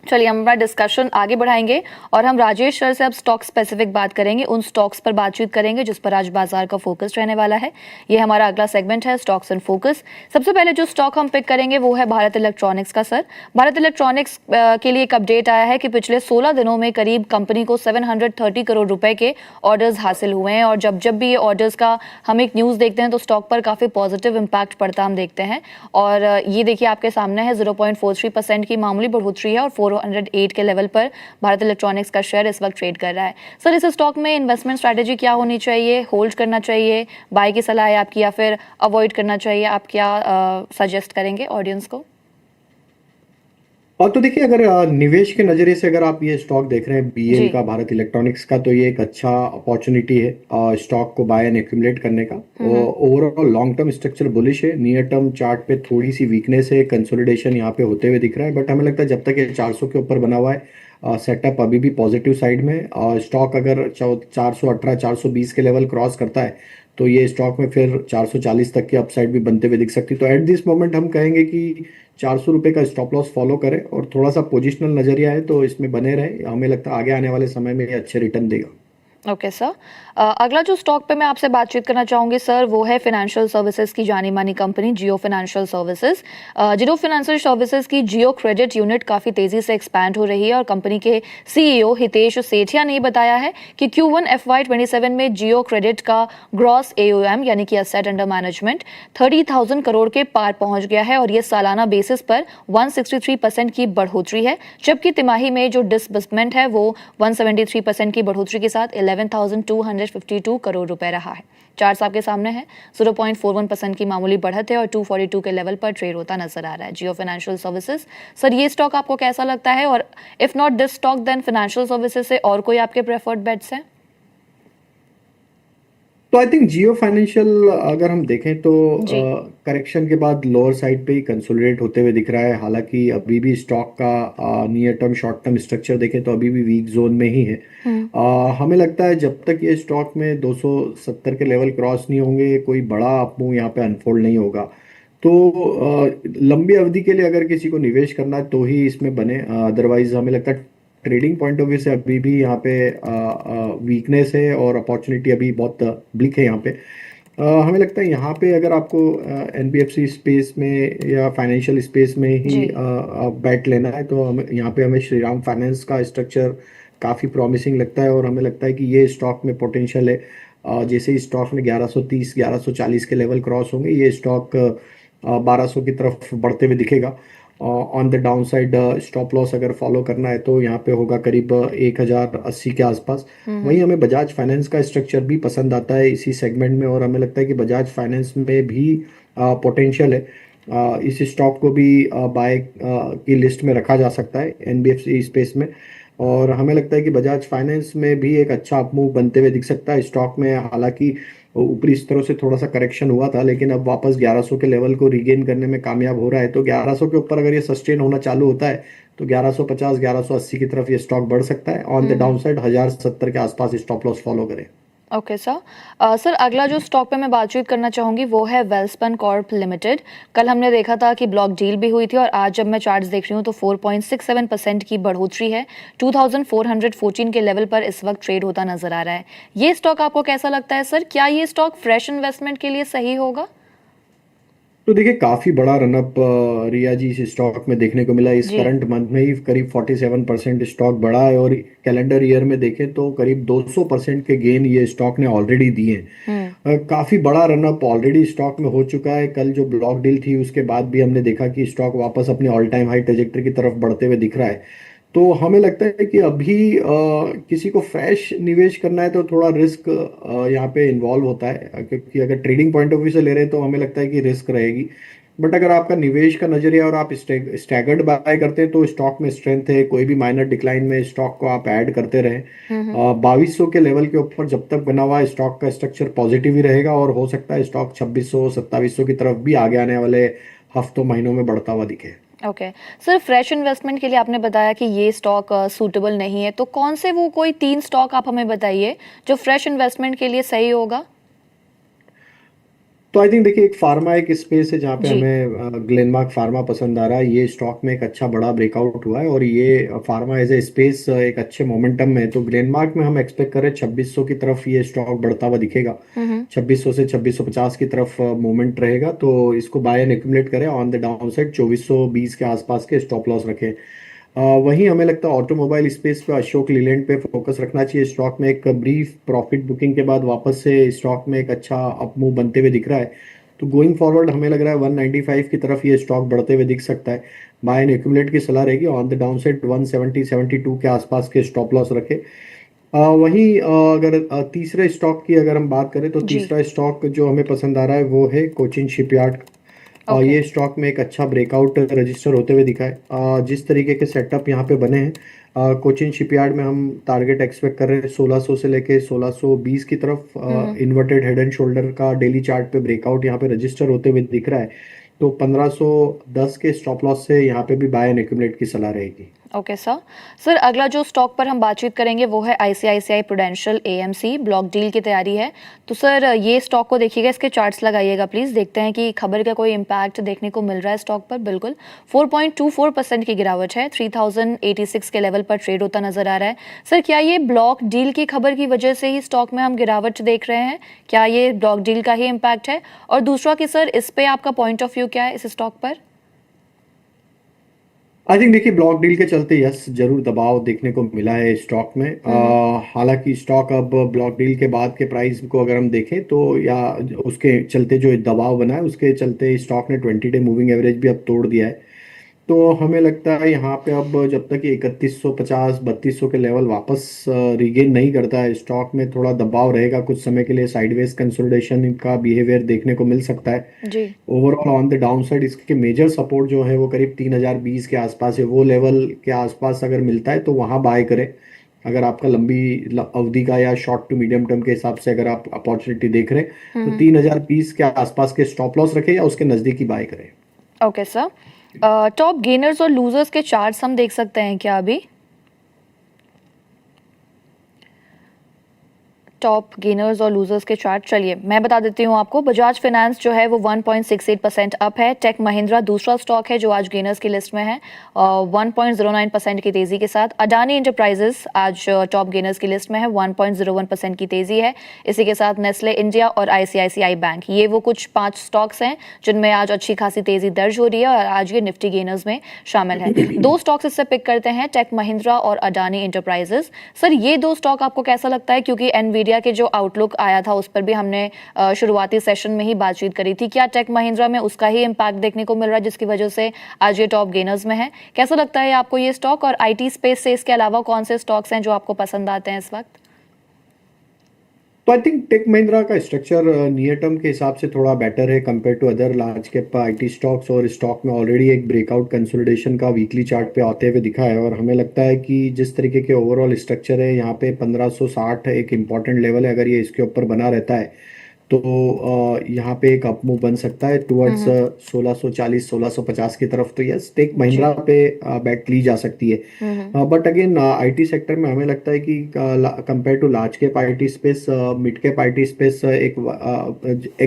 चलिए हम अपना डिस्कशन आगे बढ़ाएंगे और हम राजेश सर से अब स्टॉक स्पेसिफिक बात करेंगे, उन स्टॉक्स पर बातचीत करेंगे जिस पर आज बाजार का फोकस रहने वाला है। ये हमारा अगला सेगमेंट है स्टॉक्स एंड फोकस। सबसे पहले जो स्टॉक हम पिक करेंगे वो है भारत इलेक्ट्रॉनिक्स का। सर, भारत इलेक्ट्रॉनिक्स के लिए एक अपडेट आया है कि पिछले 16 दिनों में करीब कंपनी को 730 करोड़ रुपए के ऑर्डर्स हासिल हुए हैं और जब जब भी ये ऑर्डर्स का हम एक न्यूज़ देखते हैं तो स्टॉक पर काफ़ी पॉजिटिव इंपैक्ट पड़ता हम देखते हैं। और ये देखिए आपके सामने है 0.43% की मामूली बढ़ोतरी है और 408 के लेवल पर भारत इलेक्ट्रॉनिक्स का शेयर इस वक्त ट्रेड कर रहा है। सर, इस स्टॉक में इन्वेस्टमेंट स्ट्रैटेजी क्या होनी चाहिए? होल्ड करना चाहिए, बाय की सलाह है आपकी, या फिर अवॉइड करना चाहिए? आप क्या सजेस्ट करेंगे ऑडियंस को? और तो देखिए, अगर निवेश के नज़रिए से अगर आप ये स्टॉक देख रहे हैं बीएल का, भारत इलेक्ट्रॉनिक्स का, तो ये एक अच्छा अपॉर्चुनिटी है स्टॉक को बाय एंड एक्यूमुलेट करने का। Overall long term structure bullish है, नियर टर्म चार्ट पे थोड़ी सी वीकनेस है, कंसोलिडेशन यहाँ पे होते हुए दिख रहा है, बट हमें लगता है जब तक ये 400 के ऊपर बना हुआ है सेटअप अभी भी पॉजिटिव साइड में। स्टॉक अगर 418 420 के लेवल क्रॉस करता है तो ये स्टॉक में फिर 440 तक की अपसाइड भी बनते हुए दिख सकती है। तो एट दिस मोमेंट हम कहेंगे कि 400 रुपये का स्टॉप लॉस फॉलो करें और थोड़ा सा पोजिशनल नजरिया है तो इसमें बने रहे। हमें लगता है आगे आने वाले समय में ये अच्छे रिटर्न देगा। ओके सर, अगला जो स्टॉक पे मैं आपसे बातचीत करना चाहूंगी सर वो है फाइनेंशियल सर्विसेज की जानी मानी कंपनी जियो फाइनेंशियल सर्विसेज। जियो फाइनेंशियल सर्विसेज की जियो क्रेडिट यूनिट काफ़ी तेज़ी से एक्सपैंड हो रही है और कंपनी के सीईओ हितेश सेठिया ने बताया है कि Q1 FY27 में जियो क्रेडिट का ग्रॉस AUM यानी कि एसेट अंडर मैनेजमेंट 30,000 करोड़ के पार पहुंच गया है और ये सालाना बेसिस पर 163% की बढ़ोतरी है, जबकि तिमाही में जो डिसबर्समेंट है वो 173% की बढ़ोतरी के साथ 11,252 करोड़ रुपए रहा है। चार्ट्स आपके सामने है, 0.41% की मामूली बढ़त है और 242 के लेवल पर ट्रेड होता नजर आ रहा है जियो फाइनेंशियल सर्विसेज। सर, ये स्टॉक आपको कैसा लगता है और if not this stock then financial services से और कोई आपके प्रेफर्ड बेट्स हैं? तो आई थिंक जियो फाइनेंशियल अगर हम देखें तो करेक्शन के बाद लोअर साइड पे ही कंसोलिडेट होते हुए दिख रहा है। हालांकि अभी भी स्टॉक का near term short term structure देखें तो अभी भी वीक जोन में ही है। हमें लगता है जब तक ये स्टॉक में 270 के लेवल क्रॉस नहीं होंगे कोई बड़ा अपमूव यहाँ पे अनफोल्ड नहीं होगा। तो लंबी अवधि के लिए अगर किसी को निवेश करना है तो ही इसमें बने, अदरवाइज हमें लगता है ट्रेडिंग पॉइंट ऑफ व्यू से अभी भी यहाँ पे वीकनेस है और अपॉर्चुनिटी अभी बहुत ब्लिक है यहाँ पे। हमें लगता है यहाँ पे अगर आपको एनबीएफसी स्पेस में या फाइनेंशियल स्पेस में ही बैट लेना है तो यहाँ पे हमें श्रीराम फाइनेंस का स्ट्रक्चर काफ़ी प्रॉमिसिंग लगता है और हमें लगता है कि ये स्टॉक में पोटेंशियल है। जैसे ही स्टॉक में 1130 1140 के लेवल क्रॉस होंगे ये स्टॉक 1200 की तरफ बढ़ते हुए दिखेगा। On the down side stop loss अगर फॉलो करना है तो यहाँ पे होगा करीब 1080 के आसपास। वहीं हमें बजाज फाइनेंस का स्ट्रक्चर भी पसंद आता है इसी सेगमेंट में और हमें लगता है कि बजाज फाइनेंस में भी पोटेंशियल है। इस स्टॉक को भी बाय की लिस्ट में रखा जा सकता है एनबीएफसी स्पेस में और हमें लगता है कि बजाज फाइनेंस में भी एक अच्छा अपमूव बनते हुए दिख सकता है। स्टॉक में हालांकि ऊपरी स्तरों से थोड़ा सा करेक्शन हुआ था लेकिन अब वापस 1100 के लेवल को रिगेन करने में कामयाब हो रहा है। तो 1100 के ऊपर अगर ये सस्टेन होना चालू होता है तो 1150 1180 की तरफ ये स्टॉक बढ़ सकता है। ऑन द डाउन साइड 1070 के आसपास स्टॉप लॉस फॉलो करें। ओके सर, सर अगला जो स्टॉक पे मैं बातचीत करना चाहूँगी वो है वेल्सपन कॉर्प लिमिटेड। कल हमने देखा था कि ब्लॉक डील भी हुई थी और आज जब मैं चार्ट्स देख रही हूँ तो 4.67% की बढ़ोतरी है, 2414 के लेवल पर इस वक्त ट्रेड होता नजर आ रहा है। ये स्टॉक आपको कैसा लगता है सर? क्या ये स्टॉक फ्रेश इन्वेस्टमेंट के लिए सही होगा? तो देखिए काफी बड़ा रनअप रिया जी इस स्टॉक में देखने को मिला। इस करंट मंथ में ही करीब 47% स्टॉक बढ़ा है और कैलेंडर ईयर में देखें तो करीब 200% के गेन ये स्टॉक ने ऑलरेडी दिए हैं। काफी बड़ा रनअप ऑलरेडी स्टॉक में हो चुका है। कल जो ब्लॉक डील थी उसके बाद भी हमने देखा कि स्टॉक वापस अपने ऑल टाइम हाई ट्रेजेक्टरी की तरफ बढ़ते हुए दिख रहा है। तो हमें लगता है कि अभी किसी को फ्रेश निवेश करना है तो थोड़ा रिस्क यहाँ पे इन्वॉल्व होता है, क्योंकि अगर ट्रेडिंग पॉइंट ऑफ व्यू से ले रहे हैं तो हमें लगता है कि रिस्क रहेगी। बट अगर आपका निवेश का नजरिया और आप स्टैगर्ड बाय करते हैं तो स्टॉक में स्ट्रेंथ है, कोई भी माइनर डिक्लाइन में स्टॉक को आप ऐड करते रहें। 2200 के लेवल के ऊपर जब तक बना हुआ है स्टॉक का स्ट्रक्चर पॉजिटिव ही रहेगा, और हो सकता है स्टॉक 2600 2700 की तरफ भी आगे आने वाले हफ्तों महीनों में बढ़ता हुआ दिखे। ओके सर, फ्रेश इन्वेस्टमेंट के लिए आपने बताया कि ये स्टॉक सूटेबल नहीं है, तो कौन से वो कोई 3 स्टॉक आप हमें बताइए जो फ्रेश इन्वेस्टमेंट के लिए सही होगा। तो आई थिंक देखिए, एक फार्मा एक स्पेस है जहाँ पे जी। हमें ग्लेनमार्क फार्मा पसंद आ रहा है। ये स्टॉक में एक अच्छा बड़ा ब्रेकआउट हुआ है, और ये फार्मा एज ए स्पेस एक अच्छे मोमेंटम में है। तो ग्लेनमार्क में हम एक्सपेक्ट करें 2600 की तरफ ये स्टॉक बढ़ता हुआ दिखेगा। 2600 से 2650 की तरफ मूवमेंट रहेगा, तो इसको बाय एंड एक्यूमुलेट करें। ऑन द डाउन साइड 2420 के आसपास के स्टॉप लॉस रखें। वहीं हमें लगता है ऑटोमोबाइल स्पेस पे अशोक लीलैंड पे फोकस रखना चाहिए। स्टॉक में एक ब्रीफ प्रॉफिट बुकिंग के बाद वापस से स्टॉक में एक अच्छा अप मूव बनते हुए दिख रहा है। तो गोइंग फॉरवर्ड हमें लग रहा है 195 की तरफ ये स्टॉक बढ़ते हुए दिख सकता है। बाय एंड एक्यूमुलेट की सलाह रहेगी। ऑन द डाउन साइड 170 72 के आसपास के स्टॉप लॉस रखें। वहीं अगर तीसरे स्टॉक की अगर हम बात करें तो जी। तीसरा स्टॉक जो हमें पसंद आ रहा है वो है कोचिन शिपयार्ड। ओके। ये स्टॉक में एक अच्छा ब्रेकआउट रजिस्टर होते हुए दिखा है। जिस तरीके के सेटअप यहाँ पे बने हैं, कोचिन शिपयार्ड में हम टारगेट एक्सपेक्ट कर रहे हैं 1600 से लेके 1620 की तरफ। इन्वर्टेड हेड एंड शोल्डर का डेली चार्ट पे ब्रेकआउट यहाँ पे रजिस्टर होते हुए दिख रहा है। तो 1510 के स्टॉप लॉस से यहाँ पे भी बाय एंड एक्यूमुलेट की सलाह रहेगी। Okay sir. सर, अगला जो स्टॉक पर हम बातचीत करेंगे वो है ICICI prudential AMC. Block deal की तैयारी है, तो सर ये स्टॉक को देखिएगा, इसके चार्ट्स लगाइएगा प्लीज। देखते हैं कि खबर का कोई इम्पैक्ट देखने को मिल रहा है स्टॉक पर। बिल्कुल 4.24% की गिरावट है, 3086 के लेवल पर ट्रेड होता नजर आ रहा है। सर, क्या ये ब्लॉक डील की खबर की वजह से ही स्टॉक में हम गिरावट देख रहे हैं? क्या ये ब्लॉक डील का ही इम्पैक्ट है? और दूसरा कि सर इस पे आपका पॉइंट ऑफ व्यू क्या है इस स्टॉक पर? आई थिंक देखिए, ब्लॉक डील के चलते यस जरूर दबाव देखने को मिला है स्टॉक में। हालांकि स्टॉक अब ब्लॉक डील के बाद के प्राइस को अगर हम देखें तो, या उसके चलते जो दबाव बना है उसके चलते स्टॉक ने 20 डे मूविंग एवरेज भी अब तोड़ दिया है। तो हमें लगता है यहाँ पे अब जब तक ये 3150 3200 के लेवल वापस रिगेन नहीं करता है, स्टॉक में थोड़ा दबाव रहेगा कुछ समय के लिए। साइडवेज कंसोलिडेशन का बिहेवियर देखने को मिल सकता है। जी। Overall on the down side इसके मेजर सपोर्ट जो है वो करीब 3020 के आसपास है। वो लेवल के आसपास अगर मिलता है तो वहाँ बाय करें। अगर आपका लंबी अवधि का या शॉर्ट टू मीडियम टर्म के हिसाब से अगर आप अपॉर्चुनिटी देख रहे हैं तो 3020 के आसपास के स्टॉप लॉस रखें या उसके नज़दीकी बाय करें। Okay sir. टॉप गेनर्स और लूजर्स के चार्ट्स हम देख सकते हैं क्या अभी? टॉप गेनर्स और लूजर्स के चार्ट, चलिए मैं बता देती हूँ आपको। बजाज फाइनेंस जो है वो 1.68% अप है। टेक महिंद्रा दूसरा स्टॉक है जो आज गेनर्स की लिस्ट में है, 1.09% की तेजी के साथ। अडानी इंटरप्राइजेस आज टॉप गेनर्स की लिस्ट में है, 1.01% की तेजी है। इसी के साथ नेस्ले इंडिया और आईसीआईसीआई बैंक, ये वो कुछ 5 स्टॉक्स हैं जिनमें आज अच्छी खासी तेजी दर्ज हो रही है और आज ये निफ्टी गेनर्स में शामिल है। 2 स्टॉक्स इससे पिक करते हैं, टेक महिंद्रा और अडानी इंटरप्राइजेस। सर, ये 2 स्टॉक आपको कैसा लगता है? क्योंकि एनवीडिया के जो आउटलुक आया था उस पर भी हमने शुरुआती सेशन में ही बातचीत करी थी। क्या टेक महिंद्रा में उसका ही इम्पैक्ट देखने को मिल रहा है जिसकी वजह से आज ये टॉप गेनर्स में है? कैसा लगता है आपको ये स्टॉक? और आईटी स्पेस से इसके अलावा कौन से स्टॉक्स हैं जो आपको पसंद आते हैं इस वक्त? तो आई थिंक टेक महिंद्रा का स्ट्रक्चर नियर टर्म के हिसाब से थोड़ा बेटर है compare to other large cap IT stocks, और स्टॉक में ऑलरेडी एक ब्रेकआउट कंसोलिडेशन का वीकली चार्ट पे आते हुए दिखा है। और हमें लगता है कि जिस तरीके के ओवरऑल स्ट्रक्चर है यहाँ पे 1560 एक इम्पॉर्टेंट लेवल है। अगर ये इसके ऊपर बना रहता है तो यहाँ पे एक अप मूव बन सकता है टुवर्ड्स 1640 1650 की तरफ। तो यस, टेक जी। महिंद्रा पे बैट ली जा सकती है। बट अगेन आईटी सेक्टर में हमें लगता है कि compare to large cap IT space, mid cap IT space एक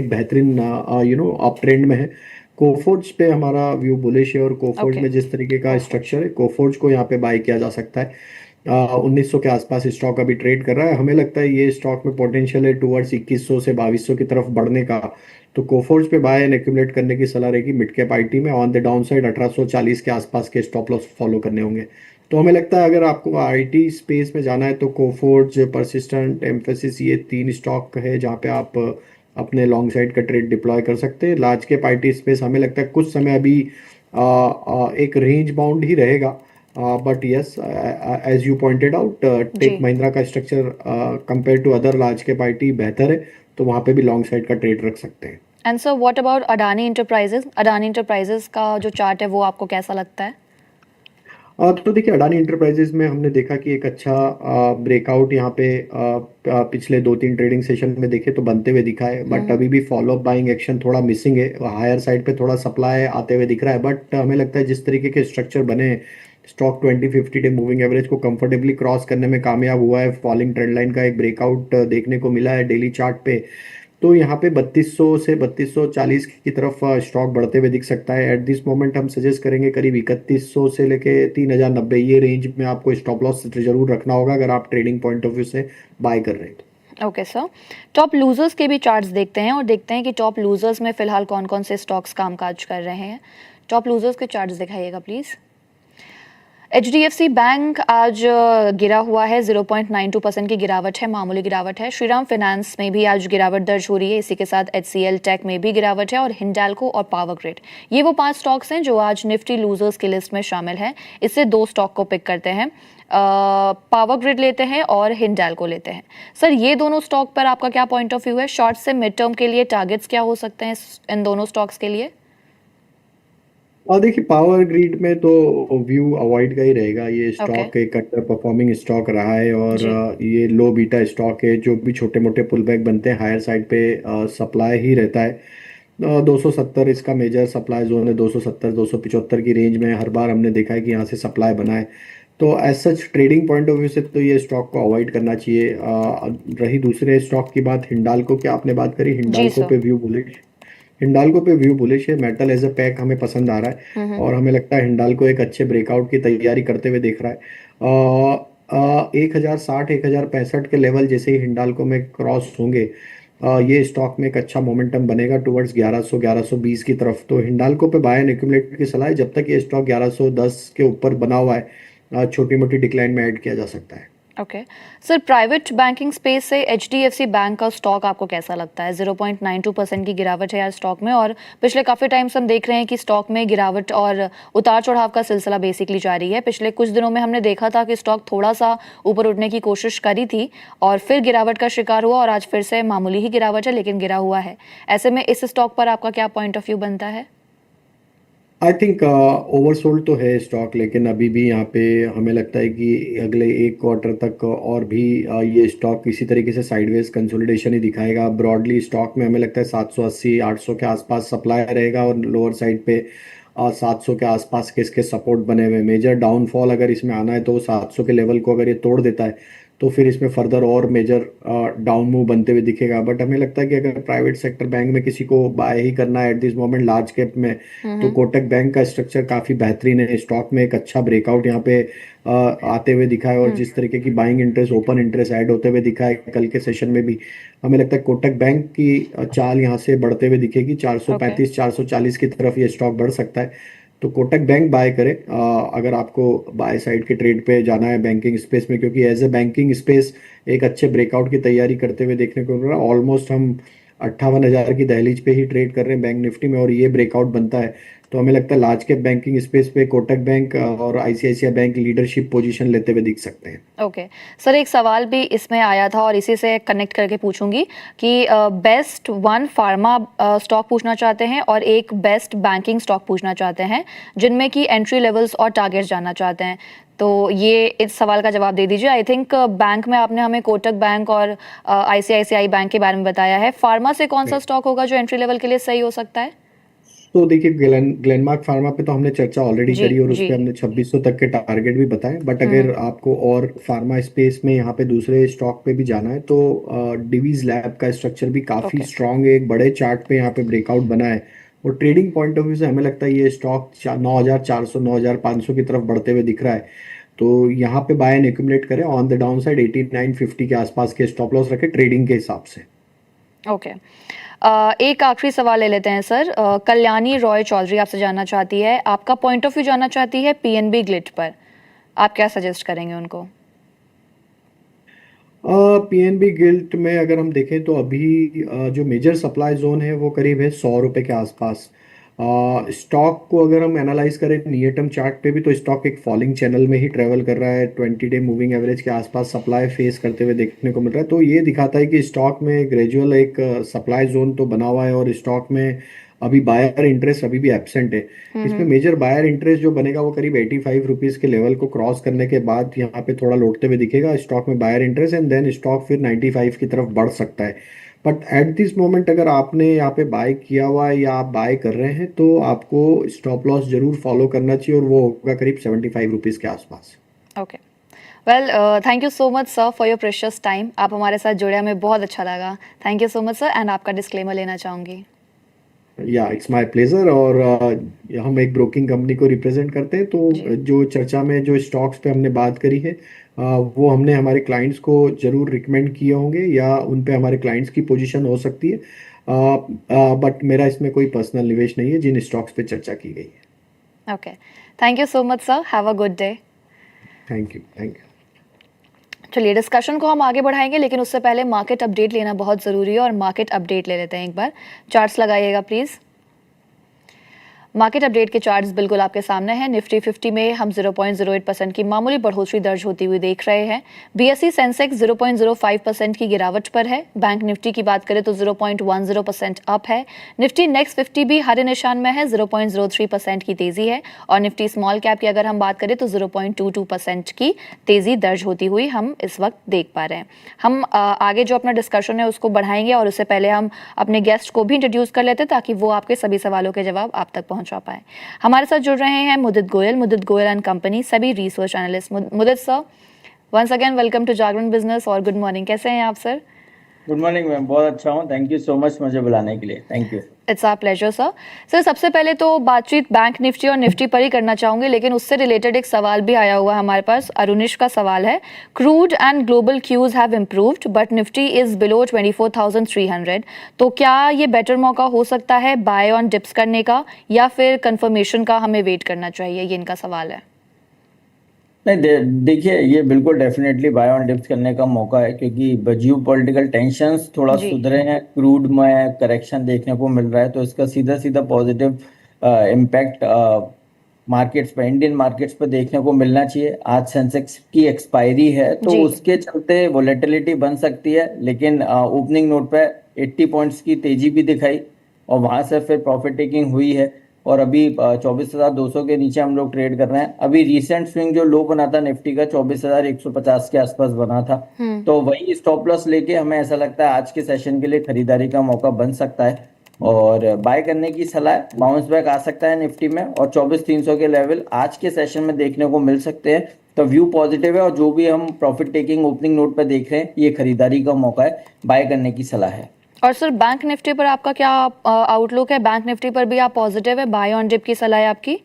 बेहतरीन अप ट्रेंड में है। कोफोर्ज पे हमारा व्यू बुलिश है, और कोफोर्ज ओके। में जिस तरीके का स्ट्रक्चर है कोफोर्ज को यहाँ पे बाय किया जा सकता है। 1900 के आसपास स्टॉक अभी ट्रेड कर रहा है। हमें लगता है ये स्टॉक में पोटेंशियल है टुवर्ड्स 2100 से 2200 की तरफ बढ़ने का। तो कोफोर्ज पे बाय एंड एक्यूमुलेट करने की सलाह रहेगी। मिड कैप आईटी में ऑन द डाउन साइड 1840 के आसपास के स्टॉप लॉस फॉलो करने होंगे। तो हमें लगता है अगर आपको आईटी स्पेस में जाना है तो कोफोर्ज, परसिस्टेंट, एम्फेसिस, ये 3 स्टॉक है जहाँ पे आप अपने लॉन्ग साइड का ट्रेड डिप्लॉय कर सकते हैं। लार्ज कैप आईटी स्पेस हमें लगता है कुछ समय अभी एक रेंज बाउंड ही रहेगा। But yes, as you pointed out, tech जी। महिंद्रा का structure compare to other large cap IT बेहतर है, तो वहाँ पे भी लॉन्ग साइड का ट्रेड रख सकते हैं। And sir what about Adani enterprises? Adani enterprises का जो चार्ट है वो आपको कैसा लगता है? तो देखिए, अडानी इंटरप्राइजेज में हमने देखा कि एक अच्छा ब्रेकआउट यहाँ पे पिछले 2-3 ट्रेडिंग सेशन में देखे तो बनते हुए दिखा है, बट अभी भी फॉलो अप बाइंग एक्शन थोड़ा मिसिंग है। हायर साइड पे थोड़ा सप्लाई आते हुए दिख रहा है, बट हमें लगता है जिस तरीके के स्ट्रक्चर बने हैं, स्टॉक 20-50 डे मूविंग एवरेज को कंफर्टेबली क्रॉस करने में कामयाब हुआ है। फॉलिंग ट्रेंड लाइन का एक ब्रेकआउट देखने को मिला है डेली चार्ट पे। तो यहाँ पे 3200 से 3240 की तरफ स्टॉक बढ़ते हुए दिख सकता है। एट दिस मोमेंट हम सजेस्ट करेंगे करीब 3100 से लेके 3090, ये रेंज में आपको स्टॉप लॉस जरूर रखना होगा अगर आप ट्रेडिंग पॉइंट ऑफ व्यू से बाय कर रहे हैं। ओके सर, टॉप लूजर्स के भी चार्ट्स देखते हैं और देखते हैं कि टॉप लूजर्स में फिलहाल कौन कौन से स्टॉक्स कामकाज कर रहे हैं। टॉप लूजर्स के चार्ट्स दिखाइएगा प्लीज़। एचडीएफसी बैंक आज गिरा हुआ है, 0.92% की गिरावट है, मामूली गिरावट है। श्रीराम फाइनेंस में भी आज गिरावट दर्ज हो रही है, इसी के साथ एचसीएल टेक में भी गिरावट है और हिंडाल्को और पावर ग्रिड, ये वो 5 स्टॉक्स हैं जो आज निफ्टी लूजर्स की लिस्ट में शामिल हैं। इससे 2 स्टॉक को पिक करते हैं, पावर ग्रिड लेते हैं और हिंडाल्को लेते हैं। सर ये दोनों स्टॉक पर आपका क्या पॉइंट ऑफ व्यू है? शॉर्ट से मिड टर्म के लिए टारगेट्स क्या हो सकते हैं इन दोनों स्टॉक्स के लिए? और देखिए, पावर ग्रिड में तो व्यू अवॉइड का ही रहेगा। ये ओके। स्टॉक एक अंडर परफॉर्मिंग स्टॉक रहा है और जी। ये लो बीटा स्टॉक है। जो भी छोटे मोटे पुल बैक बनते हैं हायर साइड पे सप्लाई ही रहता है। 270 इसका मेजर सप्लाई जोन है, 270 275 की रेंज में हर बार हमने देखा है कि यहाँ से सप्लाई बना है। तो as such trading point of view से तो ये स्टॉक को अवॉइड करना चाहिए। रही दूसरे स्टॉक की बात, हिंडाल्को की आपने बात करी, जी हिंडाल्को सर। पे व्यू बुलिश। हिंडाल्को पे व्यू बुलिश है। मेटल एज अ पैक हमें पसंद आ रहा है और हमें लगता है हिंडाल्को एक अच्छे ब्रेकआउट की तैयारी करते हुए दिख रहा है। 1060 1065 के लेवल जैसे ही हिंडाल्को में क्रॉस होंगे, ये स्टॉक में एक अच्छा मोमेंटम बनेगा टुवर्ड्स 1100 1120 की तरफ। तो हिंडाल्को पे बाय एंड एक्यूमुलेट की सलाह है। जब तक ये स्टॉक 1110 के ऊपर बना हुआ है, छोटी मोटी डिक्लाइन में ऐड किया जा सकता है। Okay sir, private banking space से एचडीएफसी बैंक का स्टॉक आपको कैसा लगता है? 0.92% की गिरावट है यार स्टॉक में, और पिछले काफ़ी टाइम से हम देख रहे हैं कि स्टॉक में गिरावट और उतार चढ़ाव का सिलसिला बेसिकली जारी है। पिछले कुछ दिनों में हमने देखा था कि स्टॉक थोड़ा सा ऊपर उठने की कोशिश करी थी और फिर गिरावट का शिकार हुआ और आज फिर से मामूली ही गिरावट है लेकिन गिरा हुआ है। ऐसे में इस स्टॉक पर आपका क्या पॉइंट ऑफ व्यू बनता है? आई थिंक ओवरसोल्ड तो है स्टॉक, लेकिन अभी भी यहाँ पे हमें लगता है कि अगले एक क्वार्टर तक और भी ये स्टॉक इसी तरीके से साइडवेज कंसोलिडेशन ही दिखाएगा। ब्रॉडली स्टॉक में हमें लगता है 780 800 के आसपास सप्लाई रहेगा और लोअर साइड पे 700 के आसपास के इसके सपोर्ट बने हुए। मेजर डाउनफॉल अगर इसमें आना है तो 700 के लेवल को अगर ये तोड़ देता है तो फिर इसमें फर्दर और मेजर डाउन मूव बनते हुए दिखेगा। बट हमें लगता है कि अगर प्राइवेट सेक्टर बैंक में किसी को बाय ही करना है at this moment large cap में, तो कोटक बैंक का स्ट्रक्चर काफी बेहतरीन है। स्टॉक में एक अच्छा ब्रेकआउट यहाँ पे आते हुए दिखा है और जिस तरीके की buying interest open interest add होते हुए दिखा है कल के सेशन में भी, हमें लगता है कोटक बैंक की चाल यहाँ से बढ़ते हुए दिखेगी। ओके। 435 440 की तरफ ये स्टॉक बढ़ सकता है। तो कोटक बैंक बाय करें अगर आपको बाय साइड के ट्रेड पे जाना है बैंकिंग स्पेस में, क्योंकि एज ए बैंकिंग स्पेस एक अच्छे ब्रेकआउट की तैयारी करते हुए देखने को मिल रहा है। ऑलमोस्ट हम 58,000 की दहलीज पे ही ट्रेड कर रहे हैं बैंक निफ्टी में और ये ब्रेकआउट बनता है तो हमें लगता है लार्ज कैप बैंकिंग स्पेस पे कोटक बैंक और आईसीआईसीआई बैंक लीडरशिप पोजीशन लेते हुए दिख सकते हैं। ओके सर, एक सवाल भी इसमें आया था और इसी से कनेक्ट करके पूछूंगी कि बेस्ट वन फार्मा स्टॉक पूछना चाहते हैं और एक बेस्ट बैंकिंग स्टॉक पूछना चाहते हैं जिनमें कि एंट्री लेवल्स और टारगेट्स जानना चाहते हैं। तो ये इस सवाल का जवाब दे दीजिए। आई थिंक बैंक में आपने हमें कोटक बैंक और आईसीआईसीआई बैंक के बारे में बताया है। फार्मा से कौन सा स्टॉक होगा जो एंट्री लेवल के लिए सही हो सकता है? तो देखिए, ग्लेनमार्क फार्मा पे तो हमने चर्चा ऑलरेडी जी। करी और उस जी। पे हमने 2600 तक के टारगेट भी बताए। बट अगर आपको और फार्मा स्पेस में यहाँ पे दूसरे स्टॉक पे भी जाना है तो डिवीज लैब का स्ट्रक्चर भी काफी ओके। स्ट्रांग है। एक बड़े चार्ट पे यहाँ पे ब्रेकआउट बना है और ट्रेडिंग पॉइंट ऑफ व्यू से हमें लगता है ये स्टॉक 9400 9500 की तरफ बढ़ते हुए दिख रहा है। तो यहाँ पे बाय एंड एक्यूमुलेट करें ऑन द डाउन साइड 8950 के आसपास के स्टॉप लॉस रखें ट्रेडिंग के हिसाब से। ओके। एक आखिरी सवाल ले लेते हैं सर। कल्याणी रॉय चौधरी आपसे जानना चाहती है, आपका पॉइंट ऑफ व्यू जानना चाहती है पीएनबी ग्लिट पर। आप क्या सजेस्ट करेंगे उनको? पीएनबी गिल्ट में अगर हम देखें तो अभी जो मेजर सप्लाई जोन है वो करीब है 100 रुपए के आसपास। स्टॉक को अगर हम एनालाइज करें नियर टर्म चार्ट पे भी, तो स्टॉक एक फॉलिंग चैनल में ही ट्रेवल कर रहा है, 20 डे मूविंग एवरेज के आसपास सप्लाई फेस करते हुए देखने को मिल रहा है। तो ये दिखाता है कि स्टॉक में ग्रेजुअल एक सप्लाई जोन तो बना हुआ है, और स्टॉक में अभी बायर इंटरेस्ट अभी भी एब्सेंट है। इसमें मेजर बायर इंटरेस्ट जो बनेगा वो करीब 85 रुपीज़ के लेवल को क्रॉस करने के बाद यहाँ पे थोड़ा लौटते हुए दिखेगा स्टॉक में buyer interest, and then stock फिर 95 की तरफ बढ़ सकता है। बट एट दिस मोमेंट अगर आपने यहाँ पे बाय किया हुआ है या आप बाय कर रहे हैं, तो आपको स्टॉप लॉस जरूर फॉलो करना चाहिए, और वो होगा करीब 75 रुपीज़ के आसपास। Okay, well thank you so much sir for your precious time. आप हमारे साथ जुड़े, हमें बहुत अच्छा लगा। Thank you so much sir, and आपका डिस्क्लेमर लेना चाहूँगी। या इट्स माय प्लेजर। और हम एक ब्रोकिंग कंपनी को रिप्रेजेंट करते हैं, तो जी। जो चर्चा में जो स्टॉक्स पे हमने बात करी है, वो हमने हमारे क्लाइंट्स को जरूर रिकमेंड किए होंगे, या उन पे हमारे क्लाइंट्स की पोजीशन हो सकती है, बट मेरा इसमें कोई पर्सनल निवेश नहीं है जिन स्टॉक्स पे चर्चा की गई है। Okay, thank you so much sir, have a good day. Thank you, thank you. चलिए डिस्कशन को हम आगे बढ़ाएंगे, लेकिन उससे पहले मार्केट अपडेट लेना बहुत ज़रूरी है, और मार्केट अपडेट ले लेते हैं एक बार। चार्ट्स लगाइएगा प्लीज़। मार्केट अपडेट के चार्ट्स बिल्कुल आपके सामने हैं। निफ्टी 50 में हम 0.08% की मामूली बढ़ोतरी दर्ज होती हुई देख रहे हैं। बीएसई सेंसेक्स 0.05% की गिरावट पर है। बैंक निफ्टी की बात करें तो 0.10% अप है। निफ्टी नेक्स्ट 50 भी हरे निशान में है, 0.03% की तेजी है। और निफ्टी स्मॉल कैप की अगर हम बात करें तो 0.22% की तेजी दर्ज होती हुई हम इस वक्त देख पा रहे हैं। हम आगे जो अपना डिस्कशन है उसको बढ़ाएंगे, और उससे पहले हम अपने गेस्ट को भी इंट्रोड्यूस कर लेते हैं ताकि वो आपके सभी सवालों के जवाब आप तक पहुंचा पाए। हमारे साथ जुड़ रहे हैं मुदित गोयल एंड कंपनी, सभी research analyst. Mudit sir, once again welcome to Jagran business, और गुड मॉर्निंग। कैसे हैं आप सर? गुड मॉर्निंग मैम, बहुत अच्छा हूँ। थैंक यू सो मच मुझे बुलाने के लिए। Thank you. It's our pleasure sir. Sir सबसे पहले तो बातचीत बैंक निफ्टी और निफ्टी पर ही करना चाहूंगी, लेकिन उससे रिलेटेड एक सवाल भी आया हुआ है हमारे पास। अरुणिश का सवाल है, crude and global cues have improved but Nifty is below 24,300, तो क्या ये बेटर मौका हो सकता है बाय ऑन डिप्स करने का, या फिर कंफर्मेशन का हमें वेट करना चाहिए? ये इनका सवाल है। नहीं देखिए, ये बिल्कुल डेफिनेटली बाय ऑन डिप्स करने का मौका है, क्योंकि जियो पॉलिटिकल टेंशंस थोड़ा जी। सुधरे हैं, क्रूड में करेक्शन देखने को मिल रहा है, तो इसका सीधा सीधा पॉजिटिव इम्पैक्ट मार्केट्स पे, इंडियन मार्केट्स पे देखने को मिलना चाहिए। आज सेंसेक्स की एक्सपायरी है, तो जी। उसके चलते वोलेटिलिटी बन सकती है, लेकिन ओपनिंग नोट पे 80 पॉइंट्स की तेजी भी दिखाई, और वहां से फिर प्रॉफिट टेकिंग हुई है, और अभी 24,200 के नीचे हम लोग ट्रेड कर रहे हैं। अभी रिसेंट स्विंग जो लो बना था निफ्टी का 24,150 के आसपास बना था, तो वही स्टॉप लॉस लेके हमें ऐसा लगता है आज के सेशन के लिए खरीदारी का मौका बन सकता है, और बाय करने की सलाह। बाउंस बैक आ सकता है निफ्टी में, और 24,300 के लेवल आज के सेशन में देखने को मिल सकते हैं, तो व्यू पॉजिटिव है। और जो भी हम प्रॉफिट टेकिंग ओपनिंग नोट पर देख रहे हैं, ये खरीदारी का मौका है, बाय करने की सलाह है। और सर बैंक निफ्टी पर आपका क्या आउटलुक है? बैंक निफ्टी पर भी आप पॉजिटिव है, बाय ऑन डिप की सलाह है आपकी?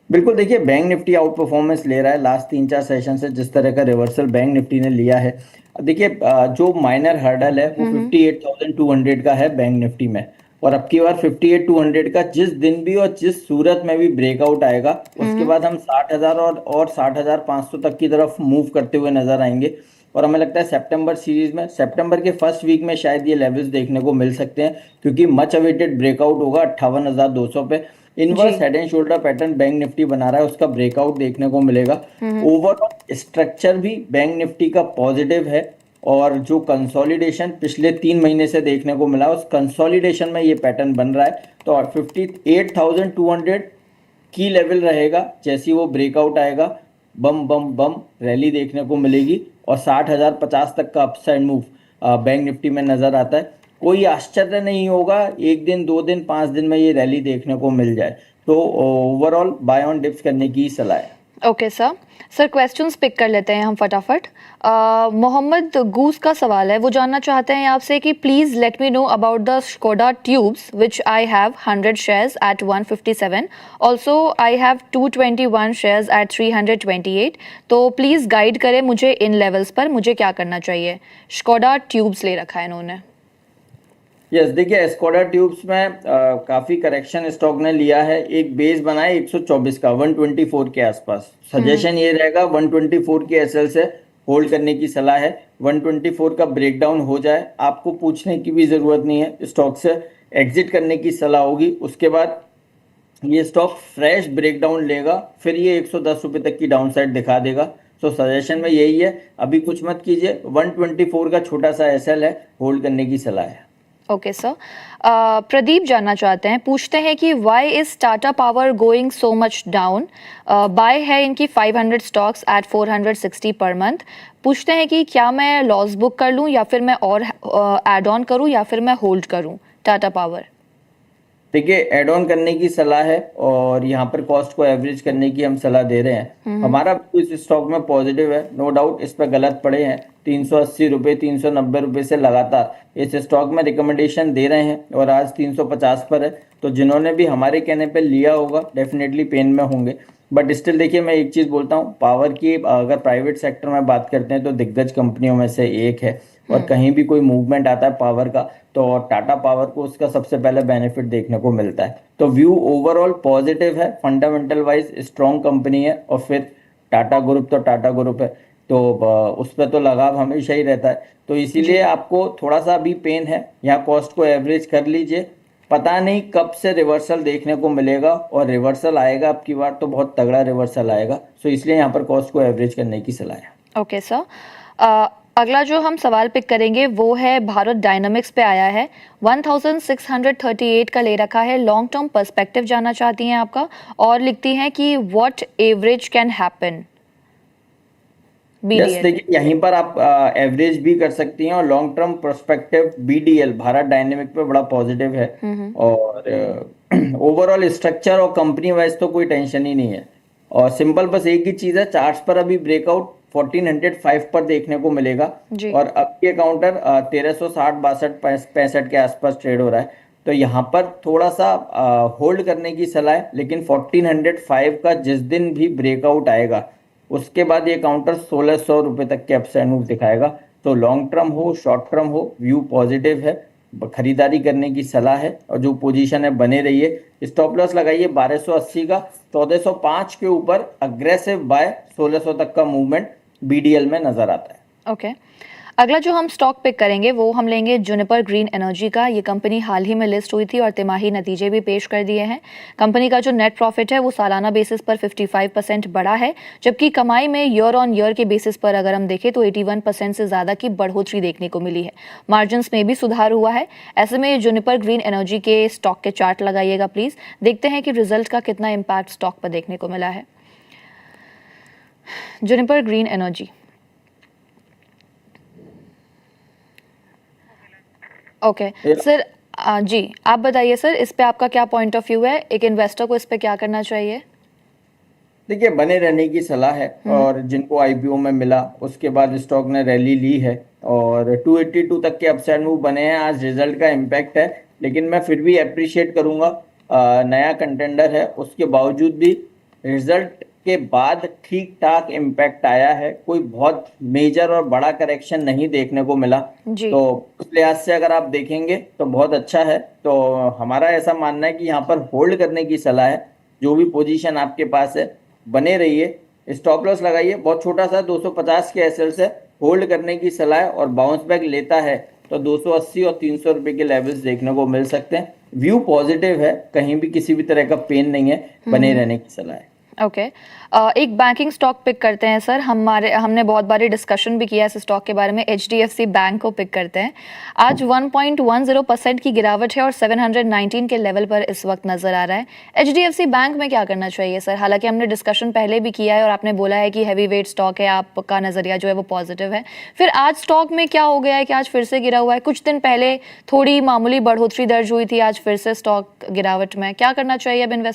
बिल्कुल, देखिए बैंक निफ्टी आउट परफॉर्मेंस ले रहा है लास्ट 3-4 सेशन से, जिस तरह का रिवर्सल बैंक निफ्टी ने लिया है। देखिए जो माइनर हर्डल है वो 58,200 का है बैंक निफ्टी में, और अब की बार 58,200 का जिस दिन भी और जिस सूरत में भी ब्रेकआउट आएगा, उसके बाद हम 60,000 और 60,500 तक की तरफ मूव करते हुए नजर आएंगे। और हमें लगता है सितंबर सीरीज में, सितंबर के फर्स्ट वीक में शायद ये लेवल्स देखने को मिल सकते हैं, क्योंकि मच अवेटेड ब्रेकआउट होगा 58,200 पे। Inverse head and shoulder pattern bank Nifty बना रहा है, उसका ब्रेकआउट देखने को मिलेगा। ओवरऑल स्ट्रक्चर भी बैंक निफ्टी का पॉजिटिव है, और जो कंसोलिडेशन पिछले 3 महीने से देखने को मिला, उस कंसोलिडेशन में ये पैटर्न बन रहा है। तो 58,200 की लेवल रहेगा, जैसे वो ब्रेकआउट आएगा बम बम बम रैली देखने को मिलेगी, और 60,050 तक का अपसाइड मूव बैंक निफ्टी में नजर आता है। कोई आश्चर्य नहीं होगा 1 दिन 2 दिन 5 दिन में ये रैली देखने को मिल जाए, तो ओवरऑल बाय ऑन डिप्स करने की सलाह है। Okay sir. Sir questions pick कर लेते हैं हम फटाफट। मोहम्मद गूस का सवाल है, वो जानना चाहते हैं आपसे कि please let me know about the Skoda tubes which I have 100 shares at 157, also I have 221 shares at 328, तो प्लीज गाइड करें मुझे इन लेवल्स पर, मुझे क्या करना चाहिए? स्कोडा ट्यूब्स ले रखा है इन्होंने। यस, देखिए स्कोडा ट्यूब्स में काफी करेक्शन स्टॉक ने लिया है। एक बेस बना है 124 का 124 के आसपास। सजेशन ये रहेगा 124 के एसएल से होल्ड करने की सलाह है। 124 का ब्रेकडाउन हो जाए, आपको पूछने की भी जरूरत नहीं है, स्टॉक से एग्जिट करने की सलाह होगी। उसके बाद ये स्टॉक फ्रेश ब्रेकडाउन लेगा, फिर ये 110 रुपए तक की डाउन साइड दिखा देगा। तो सजेशन में यही है, अभी कुछ मत कीजिए। 124 का छोटा सा एसएल है, होल्ड करने की सलाह है। ओके सर, प्रदीप जानना चाहते हैं, पूछते हैं कि why is Tata power going so much down. Buy है इनकी 500 स्टॉक्स एट 460 पर मंथ। पूछते हैं कि क्या मैं लॉस बुक कर लूं या फिर मैं और एड ऑन करूं या फिर मैं होल्ड करूं टाटा पावर। देखिए, एड ऑन करने की सलाह है और यहाँ पर कॉस्ट को एवरेज करने की हम सलाह दे रहे हैं। हमारा इस स्टॉक में पॉजिटिव है, नो डाउट इस पर गलत पड़े हैं। 380 रुपये 390 रुपये से लगातार इस स्टॉक में रिकमेंडेशन दे रहे हैं और आज 350 पर है। तो जिन्होंने भी हमारे कहने पे लिया होगा डेफिनेटली पेन में होंगे। बट स्टिल देखिए, मैं एक चीज़ बोलता हूँ, पावर की अगर प्राइवेट सेक्टर में बात करते हैं तो दिग्गज कंपनियों में से एक है और कहीं भी कोई मूवमेंट आता है पावर का तो टाटा पावर को उसका सबसे पहले बेनिफिट देखने को मिलता है। तो व्यू ओवरऑल पॉजिटिव है, फंडामेंटल वाइज स्ट्रॉन्ग कंपनी है और फिर टाटा ग्रुप तो टाटा ग्रुप है, तो उस पर तो लगाव हमेशा ही रहता है। तो इसीलिए आपको थोड़ा सा अभी पेन है, यहाँ कॉस्ट को एवरेज कर लीजिए। पता नहीं कब से रिवर्सल देखने को मिलेगा और रिवर्सल आएगा आपकी बार तो बहुत तगड़ा रिवर्सल आएगा। सो इसलिए यहाँ पर कॉस्ट को एवरेज करने की सलाह है। ओके सर, अगला जो हम सवाल पिक करेंगे वो है भारत डायनामिक्स पे आया है। 1638 का ले रखा है, लॉन्ग टर्म पर्सपेक्टिव जानना चाहती हैं आपका और लिखती हैं कि what average can happen. Yes, देखिए यहीं पर आप एवरेज भी कर सकती हैं और long term perspective BDL Bharat dynamic पे बड़ा पॉजिटिव है और ओवरऑल स्ट्रक्चर और कंपनी वाइज तो कोई टेंशन ही नहीं है। और सिंपल बस एक ही चीज है, चार्ट्स पर अभी ब्रेकआउट 1405 पर देखने को मिलेगा और अब ये काउंटर 1360-62 के आसपास ट्रेड हो रहा है। तो यहाँ पर थोड़ा सा होल्ड करने की सलाह है, लेकिन 1405 का जिस दिन भी ब्रेकआउट आएगा उसके बाद ये काउंटर 1600 रुपए तक के अपसाइड मूव दिखाएगा। तो लॉन्ग टर्म हो शॉर्ट टर्म हो व्यू पॉजिटिव है, खरीदारी करने की सलाह है और जो पोजीशन है बने रहिए। स्टॉप लॉस लगाइए 1280 का, 1405 के ऊपर अग्रेसिव बाय 1600 तक का मूवमेंट बीडीएल में नजर आता है। ओके, अगला जो हम स्टॉक पिक करेंगे वो हम लेंगे जुनिपर ग्रीन एनर्जी का। ये कंपनी हाल ही में लिस्ट हुई थी और तिमाही नतीजे भी पेश कर दिए हैं। कंपनी का जो नेट प्रॉफिट है वो सालाना बेसिस पर 55% बढ़ा है, जबकि कमाई में ईयर ऑन ईयर के बेसिस पर अगर हम देखें तो 81% से ज़्यादा की बढ़ोतरी देखने को मिली है। मार्जिन्स में भी सुधार हुआ है। ऐसे में जुनिपर ग्रीन एनर्जी के स्टॉक के चार्ट लगाइएगा प्लीज़। देखते हैं कि रिजल्ट का कितना इम्पैक्ट स्टॉक पर देखने को मिला है। Juniper green energy, okay sir, जी आप बताइए सर, इस पे आपका क्या पॉइंट ऑफ व्यू है, एक इन्वेस्टर को इस पे क्या करना चाहिए। देखिए, बने रहने की सलाह है और जिनको आईपीओ में मिला उसके बाद स्टॉक ने रैली ली है और 282 तक के अपसाइड मूव बने हैं। आज रिजल्ट का इम्पैक्ट है, लेकिन मैं फिर भी अप्रिशिएट करूंगा, नया कंटेंडर है उसके बावजूद भी रिजल्ट के बाद ठीक ठाक इम्पैक्ट आया है, कोई बहुत मेजर और बड़ा करेक्शन नहीं देखने को मिला। तो उस लिहाज से अगर आप देखेंगे तो बहुत अच्छा है। तो हमारा ऐसा मानना है कि यहाँ पर होल्ड करने की सलाह है। जो भी पोजीशन आपके पास है बने रहिए, स्टॉप लॉस लगाइए, बहुत छोटा सा 250 के एसएल से होल्ड करने की सलाह है और बाउंस बैक लेता है तो 280 और 300 रुपए के लेवल्स देखने को मिल सकते हैं। व्यू पॉजिटिव है, कहीं भी किसी भी तरह का पेन नहीं है, बने रहने की सलाह है। ओके, एक बैंकिंग स्टॉक पिक करते हैं सर। हमने बहुत बारी डिस्कशन भी किया है इस स्टॉक के बारे में। HDFC बैंक को पिक करते हैं। आज 1.10% की गिरावट है और 719 के लेवल पर इस वक्त नजर आ रहा है। HDFC बैंक में क्या करना चाहिए सर? हालांकि हमने डिस्कशन पहले भी किया है और आपने बोला है कि हैवी वेट स्टॉक है, आपका नजरिया जो है वो पॉजिटिव है। फिर आज स्टॉक में क्या हो गया है कि आज फिर से गिरा हुआ है? कुछ दिन पहले थोड़ी मामूली बढ़ोतरी दर्ज हुई थी, आज फिर से स्टॉक गिरावट में। क्या करना चाहिए अब इन्वेस्टर